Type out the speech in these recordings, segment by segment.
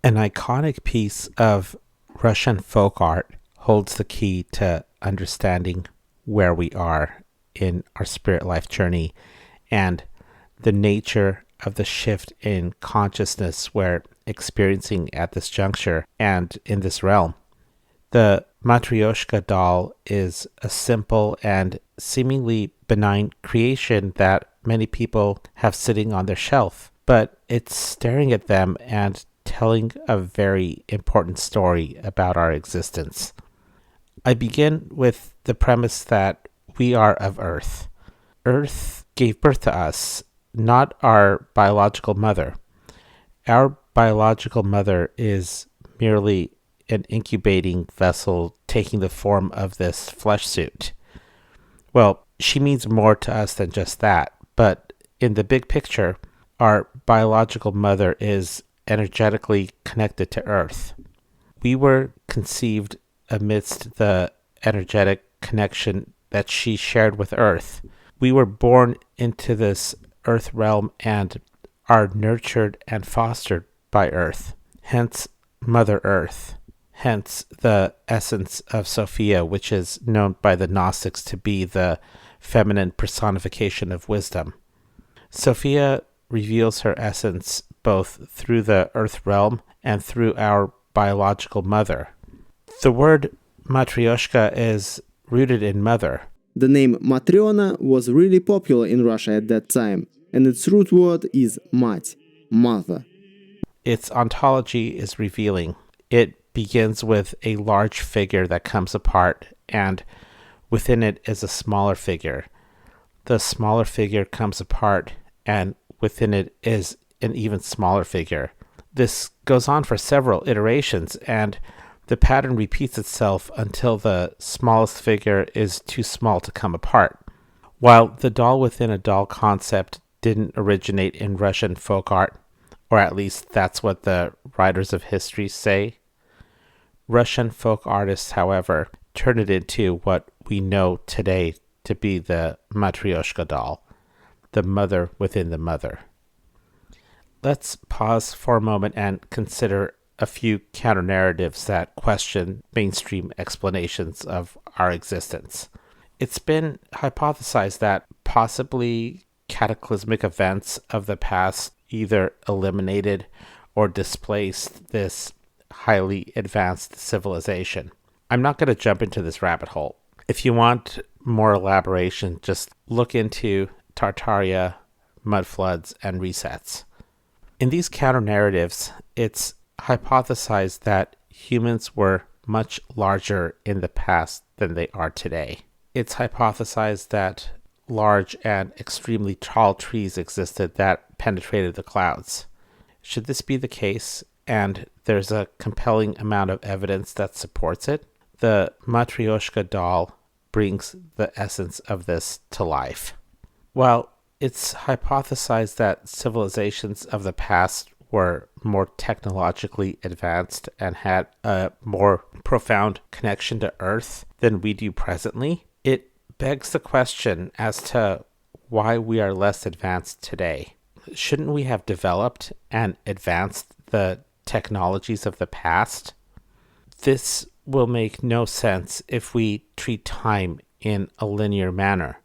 An iconic piece of Russian folk art holds the key to understanding where we are in our spirit life journey and the nature of the shift in consciousness we're experiencing at this juncture and in this realm. The Matryoshka doll is a simple and seemingly benign creation that many people have sitting on their shelf, but it's staring at them and telling a very important story about our existence. I begin with the premise that we are of Earth. Earth gave birth to us, not our biological mother. Our biological mother is merely an incubating vessel taking the form of this flesh suit. Well, she means more to us than just that, but in the big picture, our biological mother is energetically connected to Earth. We were conceived amidst the energetic connection that she shared with Earth. We were born into this Earth realm and are nurtured and fostered by Earth, hence Mother Earth, hence the essence of Sophia, which is known by the Gnostics to be the feminine personification of wisdom. Sophia reveals her essence both through the Earth realm and through our biological mother. The word Matryoshka is rooted in mother. The name Matryona was really popular in Russia at that time, and its root word is mать, mother. Its ontology is revealing. It begins with a large figure that comes apart, and within it is a smaller figure. The smaller figure comes apart, and within it is an even smaller figure. This goes on for several iterations, and the pattern repeats itself until the smallest figure is too small to come apart. While the doll within a doll concept didn't originate in Russian folk art, or at least that's what the writers of history say, Russian folk artists, however, turned it into what we know today to be the Matryoshka doll, the mother within the mother. Let's pause for a moment and consider a few counter-narratives that question mainstream explanations of our existence. It's been hypothesized that possibly cataclysmic events of the past either eliminated or displaced this highly advanced civilization. I'm not going to jump into this rabbit hole. If you want more elaboration, just look into Tartaria, mud floods, and resets. In these counter-narratives, it's hypothesized that humans were much larger in the past than they are today. It's hypothesized that large and extremely tall trees existed that penetrated the clouds. Should this be the case, and there's a compelling amount of evidence that supports it, the Matryoshka doll brings the essence of this to life. While it's hypothesized that civilizations of the past were more technologically advanced and had a more profound connection to Earth than we do presently, it begs the question as to why we are less advanced today. Shouldn't we have developed and advanced the technologies of the past? This will make no sense if we treat time in a linear manner.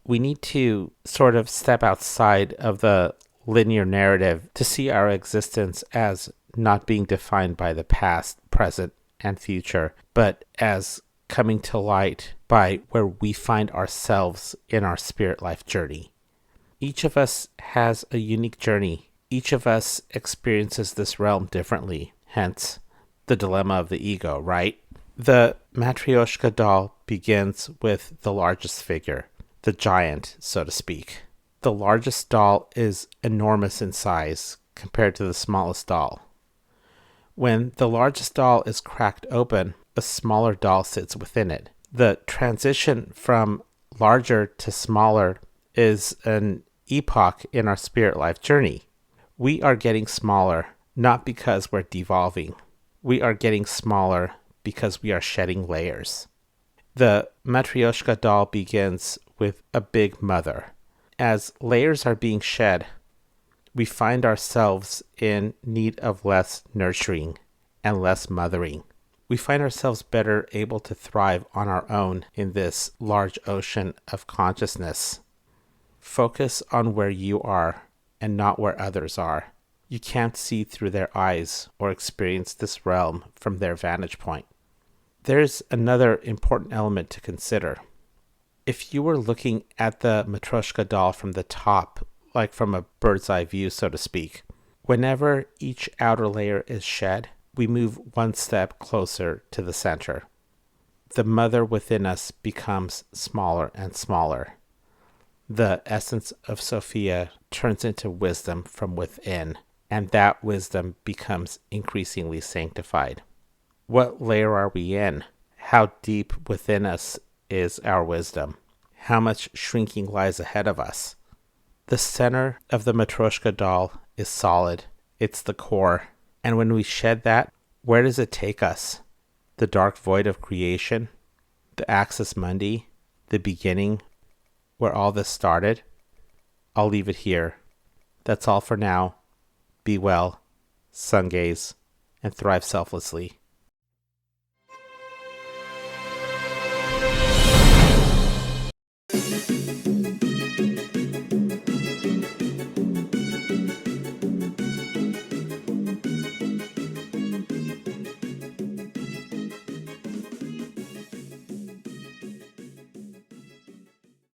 We need to sort of step outside of the linear narrative to see our existence as not being defined by the past, present, and future, but as coming to light by where we find ourselves in our spirit life journey. Each of us has a unique journey. Each of us experiences this realm differently, hence the dilemma of the ego, right? The Matryoshka doll begins with the largest figure, the giant, so to speak. The largest doll is enormous in size compared to the smallest doll. When the largest doll is cracked open, a smaller doll sits within it. The transition from larger to smaller is an epoch in our spirit life journey. We are getting smaller, not because we're devolving. We are getting smaller because we are shedding layers. The Matryoshka doll begins with a big mother. As layers are being shed, We find ourselves in need of less nurturing and less mothering. We find ourselves better able to thrive on our own in this large ocean of consciousness. Focus on where you are and not where others are. You can't see through their eyes or experience this realm from their vantage point. There's another important element to consider. If you were looking at the Matryoshka doll from the top, like from a bird's eye view, so to speak, whenever each outer layer is shed, we move one step closer to the center. The mother within us becomes smaller and smaller. The essence of Sophia turns into wisdom from within, and that wisdom becomes increasingly sanctified. What layer are we in? How deep within us is our wisdom? How much shrinking lies ahead of us? The center of the Matryoshka doll is solid. It's the core. And when we shed that, where does it take us? The dark void of creation? The axis mundi? The beginning where all this started? I'll leave it here. That's all for now. Be well, sun gaze, and thrive selflessly.